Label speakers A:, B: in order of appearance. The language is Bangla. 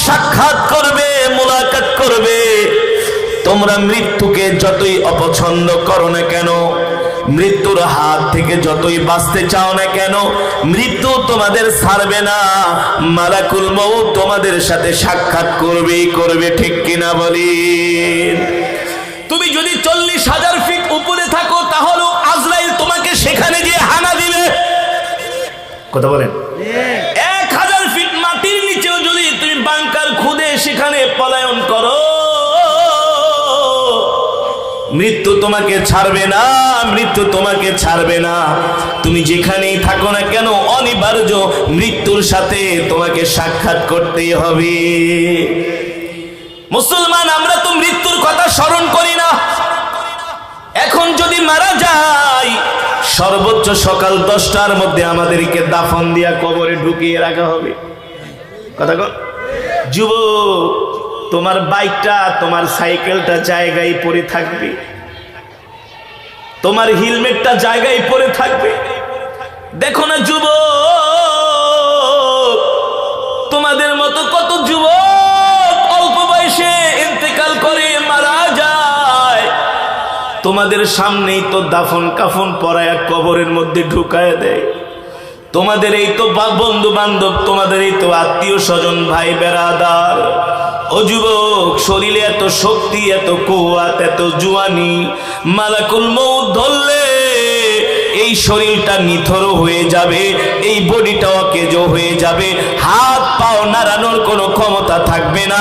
A: সাক্ষাৎ করবে, মুলাকাত করবে। তোমরা মৃত্যুকে যতই অপছন্দ করো না কেন, মৃত্যুর হাত থেকে যতই বাঁচতে চাও না কেন, মৃত্যু তোমাদের ছাড়বে না। মালাকুল মউত তোমাদের সাথে সাক্ষাৎ করবেই করবে, ঠিক কিনা বলেন? তুমি যদি 40,000 ফিট উপরে থাকো তাহলে আজরাইল তোমাকে সেখানে গিয়ে হানা দিবে। কথা বলেন? 1000 ফিট মাটির নিচেও যদি তুমি বাংকার খুদে সেখানে পলায়ন করো, মৃত্যু তোমাকে ছাড়বে না, মৃত্যু তোমাকে ছাড়বে না। তুমি যেখানেই থাকো না কেন অনিবার্য মৃত্যুর সাথে তোমাকে সাক্ষাৎ করতেই হবে। মুসলমান, আমরা তো মৃত্যুর কথা স্মরণ করি না। এখন যদি মারা যাই, সর্বোচ্চ সকাল 10টার মধ্যে আমাদেরকে দাফন দিয়া কবরে ঢুকিয়ে রাখা হবে। কথা কর যুবক, তোমার বাইকটা, তোমার সাইকেলটা জায়গায় পড়ে থাকবে, তোমার হেলমেটটা জায়গায় পড়ে থাকবে। দেখো না যুবক, তোমাদের মতো কত যুবক অল্প বয়সে ইন্তেকাল করে মারা যায়। তোমাদের সামনেই তো দাফন কাফন পরায়া কবরের মধ্যে ঢুকায় দেয়। তোমাদের এই তো বন্ধু বান্ধব, তোমাদের এই তো আত্মীয় স্বজন, ভাই বেরাদার। ও যুবক, শরীরে এত শক্তি, এত কুওয়াত, এত জুয়ানি, মালাকুল মউত ধরলে এই শরীরটা নিথর হয়ে যাবে, এই বডিটা অকেজো হয়ে যাবে, হাত পাও নাড়ানোর কোনো ক্ষমতা থাকবে না।